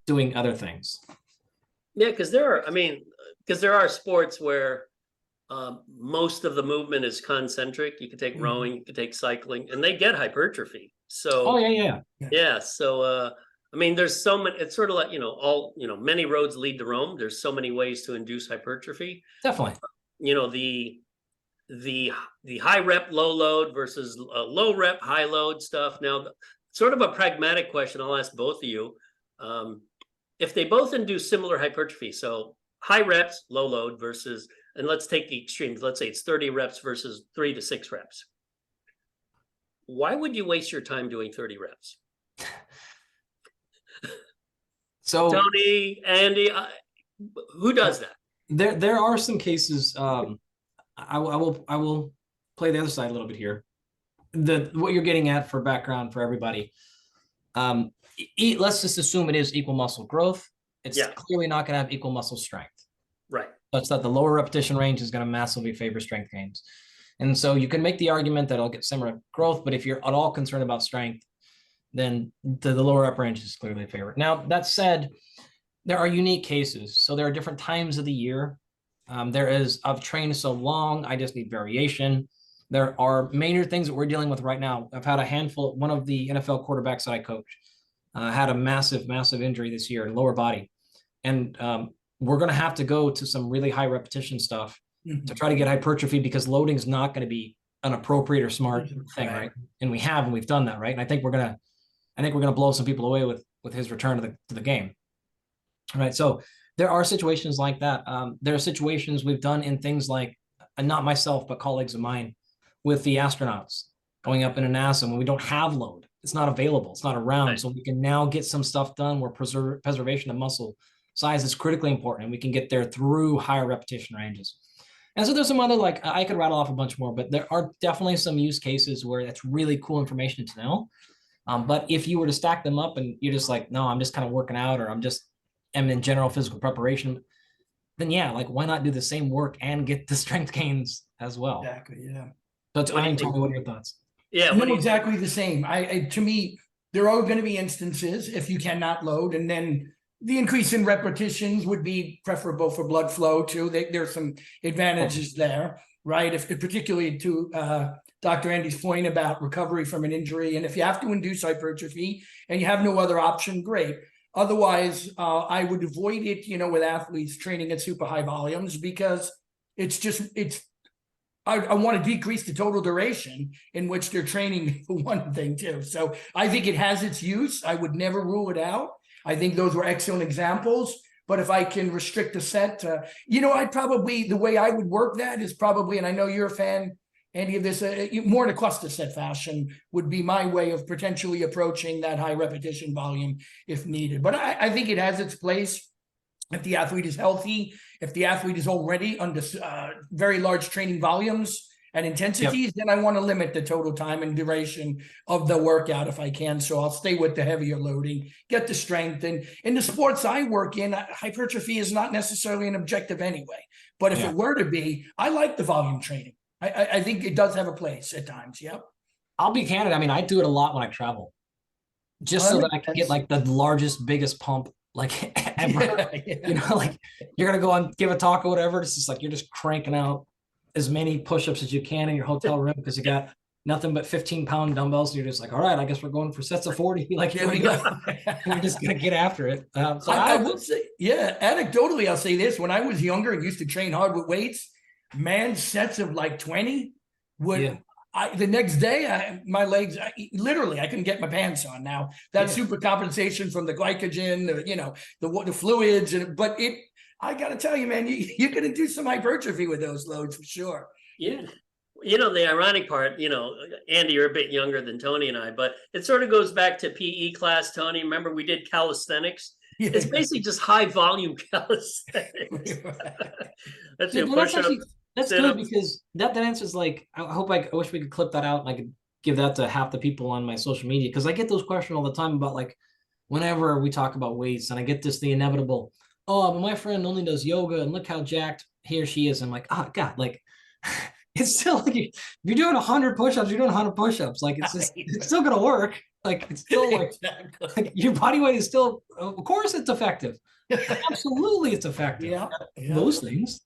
doing other things. Yeah, because there are sports where most of the movement is concentric. You could take rowing, you could take cycling, and they get hypertrophy. So Oh yeah. yeah. So there's so many. It's sort of like many roads lead to Rome. There's so many ways to induce hypertrophy. Definitely. The high rep, low load versus low rep, high load stuff. Now, sort of a pragmatic question. I'll ask both of you. If they both induce similar hypertrophy, so high reps, low load versus, and let's take the extremes. Let's say it's 30 reps versus 3 to 6 reps. Why would you waste your time doing 30 reps? So Tony, Andy, who does that? There are some cases. I will play the other side a little bit here. What you're getting at for background for everybody. Let's just assume it is equal muscle growth. It's clearly not going to have equal muscle strength. Right. Such that the lower repetition range is going to massively favor strength gains. And so you can make the argument that I'll get similar growth, but if you're at all concerned about strength, then the lower rep range is clearly favored. Now, that said, there are unique cases. So there are different times of the year. I've trained so long, I just need variation. There are major things that we're dealing with right now. I've had a handful, one of the NFL quarterbacks that I coach had a massive injury this year in lower body. And we're going to have to go to some really high repetition stuff to try to get hypertrophy, because loading is not going to be an appropriate or smart thing, right? And we've done that, right? And I think we're gonna blow some people away with his return to the game. All right. So there are situations like that. There are situations we've done in things like, not myself, but colleagues of mine, with the astronauts going up in a NASA when we don't have load. It's not available. It's not around. Right. So we can now get some stuff done where preservation of muscle size is critically important, and we can get there through higher repetition ranges. And so there's some other, like, I could rattle off a bunch more, but there are definitely some use cases where that's really cool information to know. But if you were to stack them up and you're just like, no, I'm just kind of working out, or I'm in general physical preparation, then yeah, like, why not do the same work and get the strength gains as well? Exactly. Yeah. So tell me, what are your thoughts? Yeah. No, exactly the same. To me, there are going to be instances if you cannot load, and then the increase in repetitions would be preferable for blood flow too. There's some advantages there, right? If particularly to Dr. Andy's point about recovery from an injury, and if you have to induce hypertrophy and you have no other option, great. Otherwise, I would avoid it, with athletes training at super high volumes, because I want to decrease the total duration in which they're training for one thing too. So I think it has its use. I would never rule it out. I think those were excellent examples. But if I can restrict the set, the way I would work that is probably, and I know you're a fan, Andy, of this, more in a cluster set fashion would be my way of potentially approaching that high repetition volume if needed. But I think it has its place if the athlete is healthy, if the athlete is already under very large training volumes and intensities, then I want to limit the total time and duration of the workout if I can. So I'll stay with the heavier loading, get the strength. And in the sports I work in, hypertrophy is not necessarily an objective anyway. But if it were to be, I like the volume training. I think it does have a place at times. Yep. I'll be candid. I mean, I do it a lot when I travel, just so that I can get like the largest, biggest pump like ever. Like you're going to go and give a talk or whatever. It's just like, you're just cranking out as many push-ups as you can in your hotel room because you got nothing but 15-pound dumbbells. And you're just like, all right, I guess we're going for sets of 40. Like, here we go. We're just going to get after it. So I will say, anecdotally, I'll say this. When I was younger and used to train hard with weights, sets of like 20 would, the next day, my legs, literally, I couldn't get my pants on. Now, that's super compensation from the glycogen, the fluids, but I got to tell you, man, you're going to do some hypertrophy with those loads for sure. Yeah. The ironic part, Andy, you're a bit younger than Tony and I, but it sort of goes back to PE class, Tony. Remember, we did calisthenics. Yeah. It's basically just high volume calisthenics. That's your push-up. That's good, because that answers, like, I wish we could clip that out and I could give that to half the people on my social media, because I get those questions all the time about, like, whenever we talk about weights, and I get the inevitable, oh, but my friend only does yoga and look how jacked he or she is. I'm like, oh God, like, it's still like, if you're doing 100 push-ups, you're doing 100 push-ups. Like, it's still going to work. Like it's still like, like your body weight is still, of course it's effective. Absolutely it's effective. Yeah, at yeah. most things.